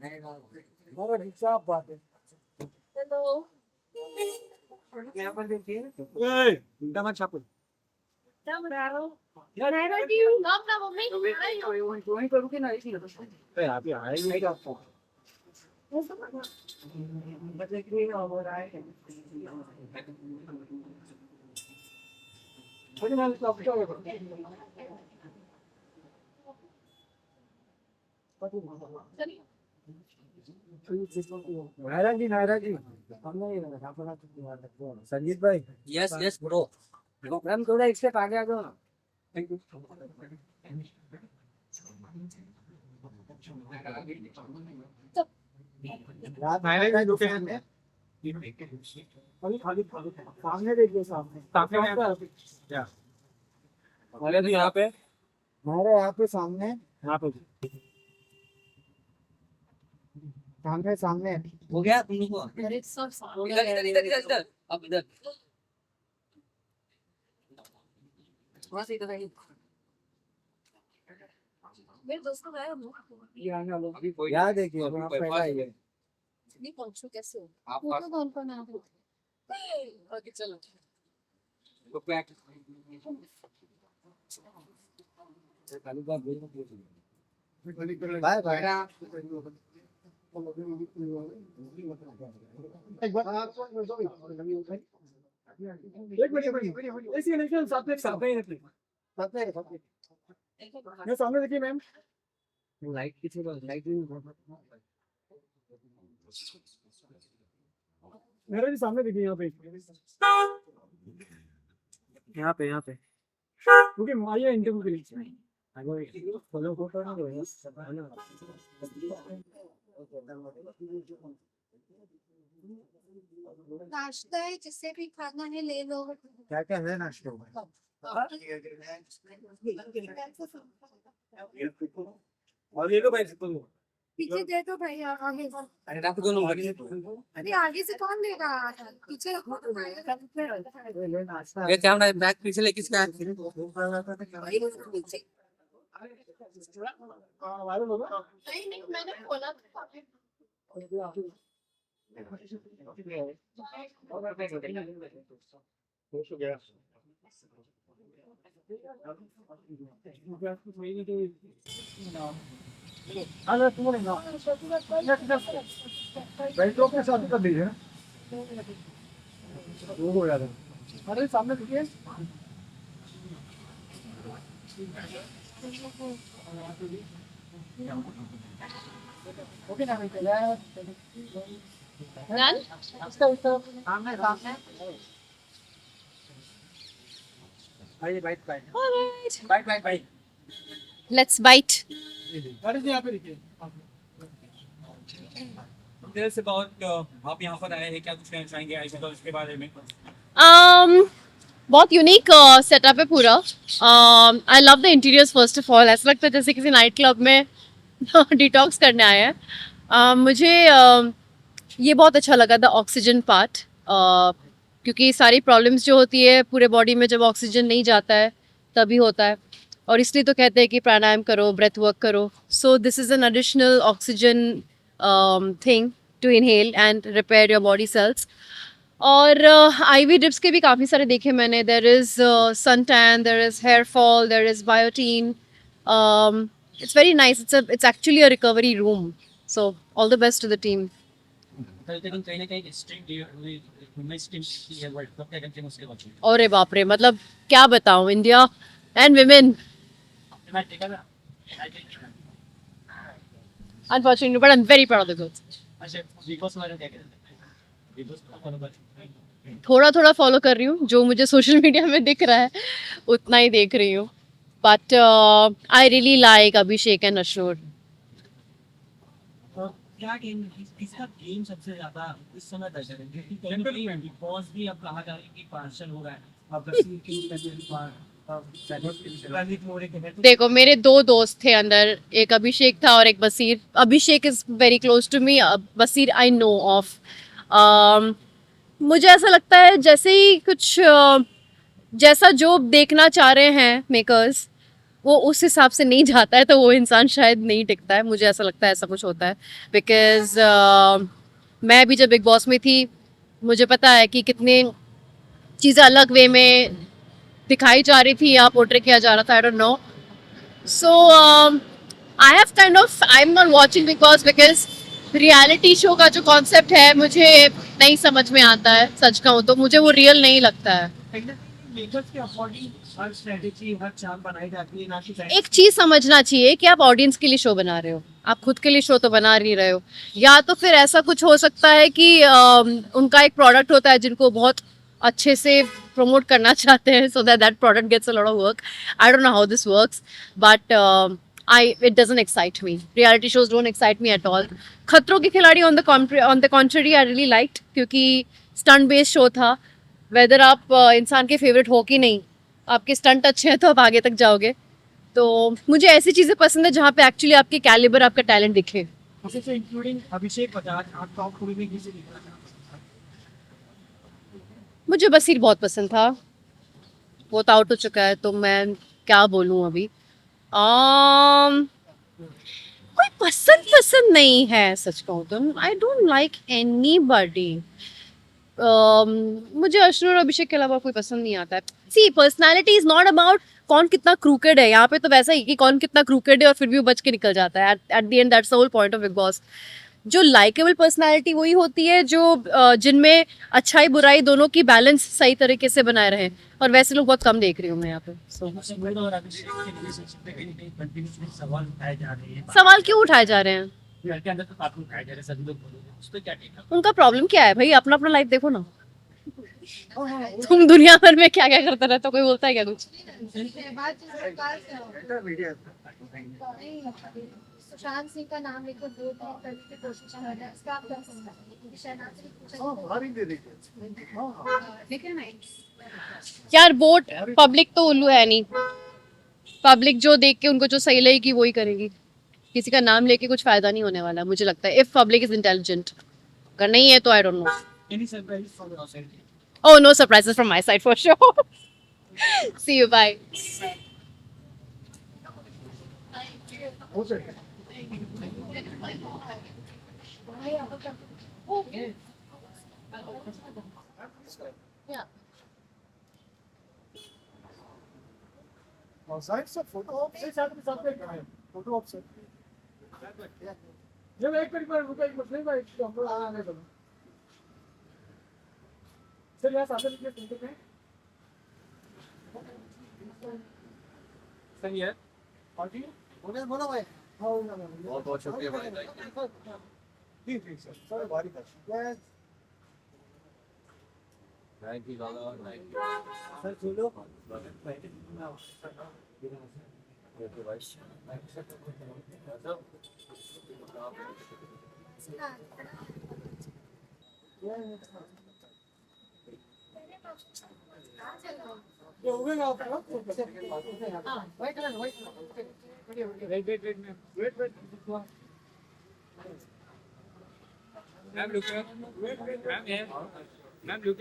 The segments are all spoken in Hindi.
हेलो। यहाँ पर देखिए उल्टा मत छापो। क्या बता रहा हूँ? नायरा जी, आप ना मम्मी। वहीं पर रुके ना इसी अरे आप ही आए नहीं आपको। बच्चे की हो रहा है मुझे ना तो क्या होगा। नायरा जी संजीत भाई। यस यस ब्रो मैम थोड़ा एक स्टेप आगे आ जाओ ना थैंक यू। नायरा जी रुके हैं। खाली सामने देखिए सामने क्या हमारे भी यहाँ पे हमारे यहाँ पे सामने यहाँ पे सामने सामने हो गया तुम लोग को अरे सब सामने इधर इधर इधर इधर इधर अब इधर थोड़ा सा इधर आइए मेरे दोस्त को गायब हो। ये आने वालों अभी कोई याद है कि अभी वहाँ कोई पहला पास ही है नहीं पहुंचू कैसे हो? आप वो पास तो कौन कौन आप ओके चलो तो बैक बाय बाय एक मिनट ऐसी नहीं साथ में ये सामने देखिए मैम। लाइट किसी को लाइट मेरा जी सामने देखिए यहाँ पे ओके आइए इंटरव्यू के लिए। फॉलो फोटो ना नाश्ता है जिससे भी खाना है ले लो। क्या क्या है नाश्ते में और ये लो भाई इसको। पीछे दे दो भैया आगे। अरे रात को दोनों भागे अरे आगे से कौन ले रहा है? पीछे रखो तो नाश्ता ये कैमरा बैक पीछे ले किसका है नीचे। वायरल होगा। नहीं नहीं मैंने बोला था। खुश हो गया। अरे तुम ना बैठो के साथ कर दीजिए वो हो जाता है। अरे सामने देखिए ओके ना None? सामने सामने आइए bite bite Alright. Bite Let's bite. अरे जी यहाँ पे देखिए देर से बहुत आप यहाँ पर आए हैं क्या कुछ कहना चाहेंगे आइसो इसके बारे में बहुत यूनिक सेटअप है पूरा। I love the interiors first of all. ऐसा लगता है जैसे किसी नाइट क्लब में डिटॉक्स करने आए हैं। मुझे ये बहुत अच्छा लगा द ऑक्सीजन पार्ट, क्योंकि सारी प्रॉब्लम्स जो होती है पूरे बॉडी में जब ऑक्सीजन नहीं जाता है तभी होता है, और इसलिए तो कहते हैं कि प्राणायाम करो, ब्रेथ वर्क करो। So this is an additional oxygen thing to inhale and repair your body cells. और आईवी ड्रिप्स के भी काफ़ी सारे देखे मैंने। There is sun tan, there is hair fall, there is biotin. It's very nice. It's actually a recovery room. So all the best to the team. कहीं ना कहीं स्ट्रीम वर्ल्ड कप क्या कहते हैं उसके बारे में अरे बाप रे, मतलब क्या बताऊं, इंडिया एंड विमेन मैं देखा ना unfortunately, but I am very proud of the girls. अच्छा बिग बॉस वाले क्या कहते हैं बिग बॉस फॉलो कर थोड़ा थोड़ा फॉलो कर रही हूँ, जो मुझे सोशल मीडिया में दिख रहा है उतना ही देख रही हूँ। But I really like Abhishek and assure. क्या गेम किसका गेम सबसे ज्यादा इस समय दर्शक है क्योंकि कहीं कहीं बिग बॉस भी अब कहा जा रहा है कि पार्शल हो रहा है अब रसीद की देखो मेरे दो दोस्त थे अंदर, एक अभिषेक था और एक Basir. Abhishek is very close to me, Basir I know of. मुझे ऐसा लगता है जैसे ही कुछ जैसा जो देखना चाह रहे हैं मेकर्स, वो उस हिसाब से नहीं जाता है तो वो इंसान शायद नहीं टिकता है, मुझे ऐसा लगता है ऐसा कुछ होता है। बिकॉज मैं भी जब बिग बॉस में थी मुझे पता है कि कितने चीज़ें अलग वे में दिखाई जा रही थी या पोर्ट्रे किया जा रहा था, आई don't no. So I have kind of, I am not watching big boss because reality show का जो कॉन्सेप्ट है मुझे नहीं समझ में आता है, सच कहूँ तो मुझे वो रियल नहीं लगता है। मेकर्स के अकॉर्डिंग हर स्ट्रेटेजी हर चाल बनाई जाती है ना कि एक चीज समझना चाहिए कि आप ऑडियंस के लिए शो बना रहे हो, आप खुद के लिए शो तो बना नहीं रहे हो। या तो फिर ऐसा कुछ हो सकता है कि उनका एक प्रोडक्ट होता है जिनको बहुत अच्छे से प्रमोट करना चाहते हैं, so that that product gets a lot of work. I don't know how this works, but I it doesn't excite me, reality shows don't excite me at all. Khatron ke Khiladi on the contrary I really liked, क्योंकि स्टंट बेस्ड शो था। वेदर आप इंसान के फेवरेट हो कि नहीं, आपके स्टंट अच्छे हैं तो आप आगे तक जाओगे। तो मुझे ऐसी चीज़ें पसंद है जहाँ पे एक्चुअली आपके कैलिबर, आपका टैलेंट दिखे। उसी से इंक्लूडिंग अभिषेक बजाज आप टॉप 2 में किसे दिखा मुझे बसीर बहुत पसंद था, वो तो आउट हो चुका है तो मैं क्या बोलूँ अभी। कोई पसंद पसंद नहीं है सच कहूँ तो, आई डोंट लाइक एनीबॉडी। मुझे अश्नु और अभिषेक के अलावा कोई पसंद नहीं आता है। सी पर्सनालिटी इज नॉट अबाउट कौन कितना क्रूकेड है, यहाँ पे तो वैसा ही कि कौन कितना क्रूकेड है और फिर भी वो बच के निकल जाता है। At the end that's the whole point of Bigg Boss. जो लाइकेबल पर्सनालिटी वही होती है जो जिनमें अच्छाई बुराई दोनों की बैलेंस सही तरीके से बनाए रहे, और वैसे लोग बहुत कम देख रही हूँ मैं यहाँ पे। सिमरन और अभिषेक के रिलेशनशिप में कहीं ना कहीं कंटिन्यूअसली सवाल उठाए जा रहे हैं। सवाल क्यों उठाए जा रहे हैं? घर के अंदर तो काफी उठाए जा रहे हैं, सभी लोग बोल रहे हैं, उस पर क्या टेक है? उनका प्रॉब्लम क्या है भाई? अपना अपना लाइफ देखो ना। तुम दुनिया भर में क्या क्या करते रहते हो, कोई बोलता है क्या कुछ? सुशांत सिंह का नाम लेकर दो करने की कोशिश कर रहे हैं, इसका आप क्या समझते हैं? शहनाज से लेकिन नहीं, यार वोट पब्लिक तो उल्लू है नहीं, पब्लिक जो देख के उनको जो सही लगेगी वही करेगी। किसी का नाम लेके कुछ फायदा नहीं होने वाला मुझे लगता है, इफ पब्लिक इज इंटेलिजेंट। अगर नहीं है तो आई don't no. Any surprise from your side? Oh, no surprises from my side for sure. See you, bye. Yeah. Side से फोटो ऑफ से साथ में कराएं फोटो ऑफ से जब एक बार रुका एक मसले का एक हम लोग आने दो सर यहाँ साथ में फोटो पे सही है और जी बोलो भाई बहुत बहुत शुक्रिया भाई जी जी सर भारी था थैंक यू सर चलो मैम लुक मैम है मैम लुक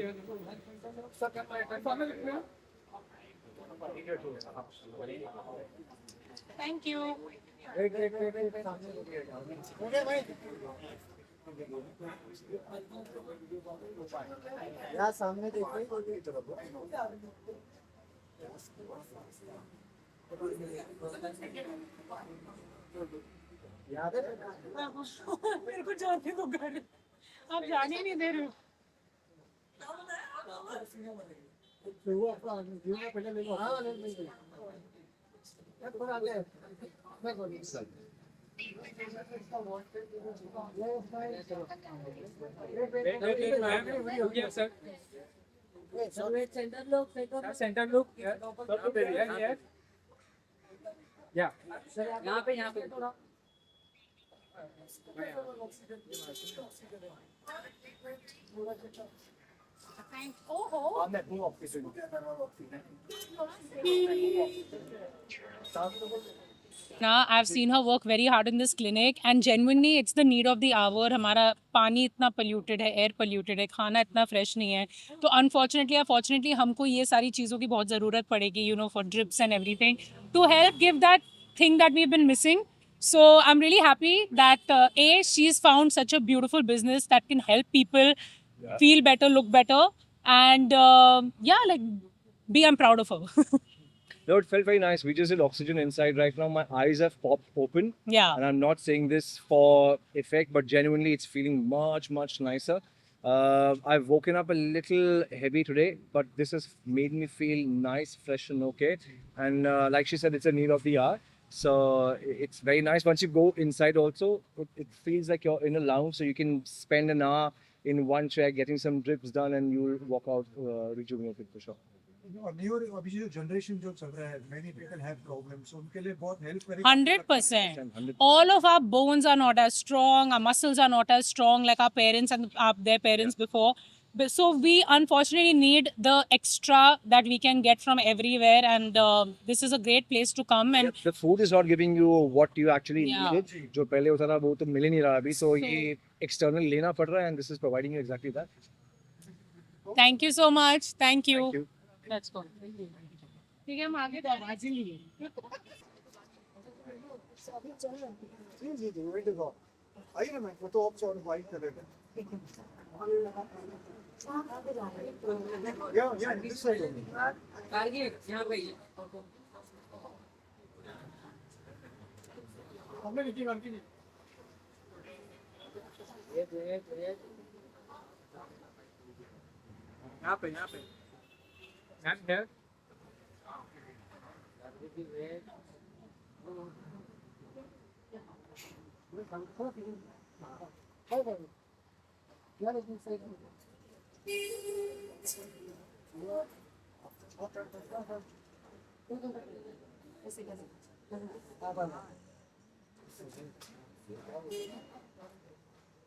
थैंक यू। यहाँ सामने देखो याद है मेरे को जाने दो घर, आप जाने ही नहीं दे रहे हो। वो अपना जीवन में पहले ले लो हाँ नहीं थोड़ा आगे मैं बोल सेंटर लुक यहाँ पे थोड़ा ओहो Now, I've seen her work very hard in this clinic, and genuinely, it's the need of the hour. हमारा पानी इतना polluted है, air polluted है, खाना इतना fresh नहीं है. तो unfortunately or fortunately, हमको ये सारी चीज़ों की बहुत ज़रूरत पड़ेगी, you know, for drips and everything, to help give that thing that we've been missing. So I'm really happy that she's found such a beautiful business that can help people feel better, look better, and yeah, like I'm proud of her. No, it felt very nice. We just did oxygen inside. Right now, my eyes have popped open. Yeah. And I'm not saying this for effect, but genuinely, it's feeling much, much nicer. I've woken up a little heavy today, but this has made me feel nice, fresh, and okay. And like she said, it's a need of the hour. So it's very nice. Once you go inside, also, it feels like you're in a lounge, so you can spend an hour in one chair getting some drips done, and you'll walk out rejuvenated for sure. New अभी जो जनरेशन जो चल रहा है many people have problems उनके लिए बहुत हेल्प करेगा 100%. 100%. All of our bones are not as strong, our muscles are not as strong like our parents and their parents before. So we unfortunately need the extra that we can get from everywhere, and this is a great place to come. And The food is not giving you what you actually Yeah. needed. जो पहले होता था वो तो मिल ही नहीं रहा अभी. So ये external लेना पड़ रहा है, and this is providing you exactly that. thank you so much. Thank you. Thank you. Let's go. ठीक है, हम आगे दरवाजे लिए. जी जी जी वेट गो आइए ना मैं फोटो ऑप्शन और वाइट कलर या दिस साइड हमने नीचे कर दी यहाँ पे and here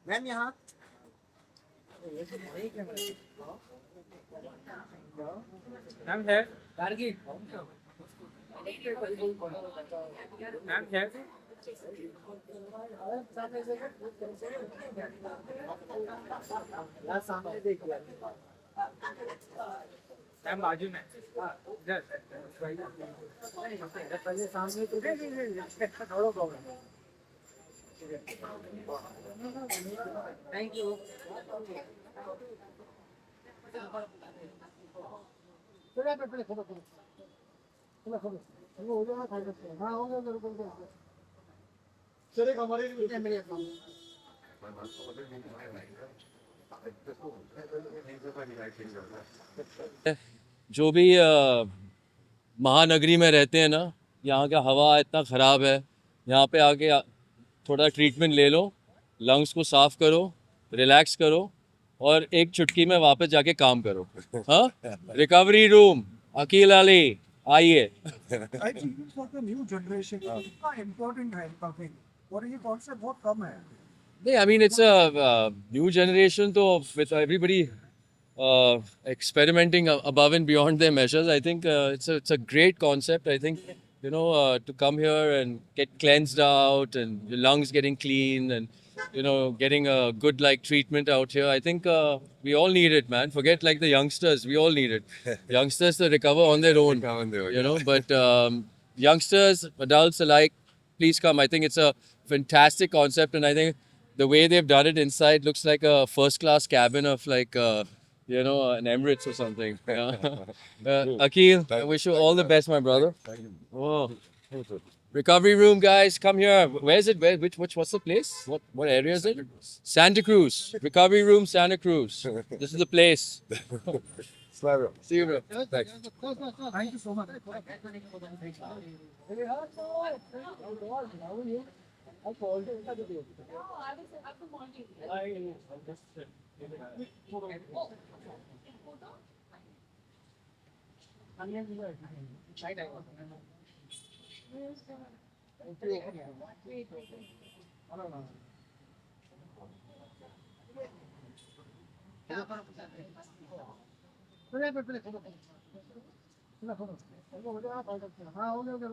मैम यहाँ मैम है टारगेट मैम है सामने देखिए मैम बाजू में इधर पहले सामने तो थोड़ा प्रॉब्लम थैंक यू सर एक हमारे लिए जो भी महानगरी में रहते हैं ना, यहाँ का हवा इतना ख़राब है. यहाँ पे आके थोड़ा ट्रीटमेंट ले लो, लंग्स को साफ करो, रिलैक्स करो और एक चुटकी में वापस जाके काम करो. हाँ, रिकवरी रूम, अकील अली, आइए. I think for the new generation इतना इम्पोर्टेंट है इनका थिंग और ये कॉन्सेप्ट बहुत कम है नहीं, I mean it's a new generation तो with everybody experimenting above and beyond their measures. I think it's a great concept. I think you know to come here and get cleansed out and your lungs getting clean and you know getting a good like treatment out here. I think we all need it, man. Forget like the youngsters. We all need it. Youngsters to recover on their own. You know, but youngsters, adults alike, please come. I think it's a fantastic concept, and I think the way they've done it inside looks like a first-class cabin of like you know an Emirates or something. Akil, I wish you all the best, my brother. Oh. Recovery room, guys, come here. Where is it? What's the place? What area is it? Santa Cruz. Recovery room, Santa Cruz. This is the place. See you, bro. Thanks. Thank you so much हाँ हो गया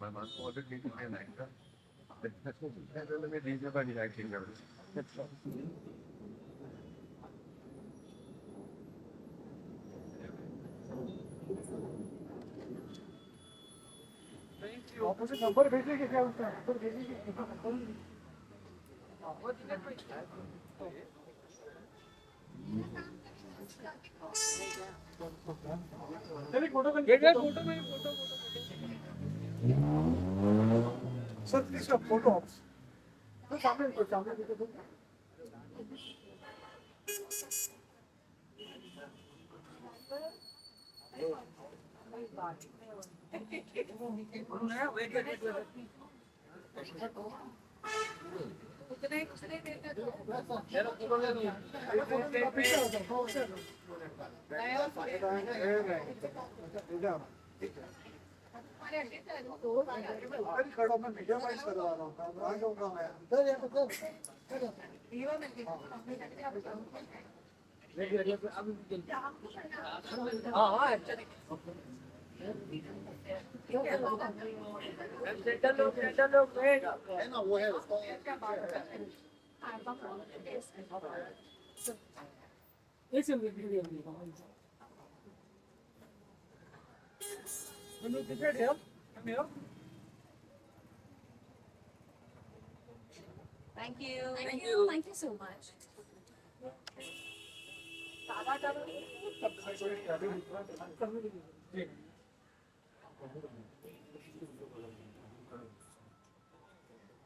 My mom ordered me to buy an actor. Let me read about the acting level. Opposite number भेजेंगे क्या उसका नंबर भेजेंगे चलिए फोटो में सर प्लीज फोटो सामने देखो खड़ा मैं मीडिया वाइज करवा रहा हूँ आ जाऊंगा मैं है ना वो है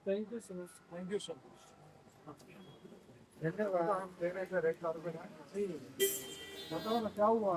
Thank you so much. Thank you so much धन्यवाद बताओ ना क्या हुआ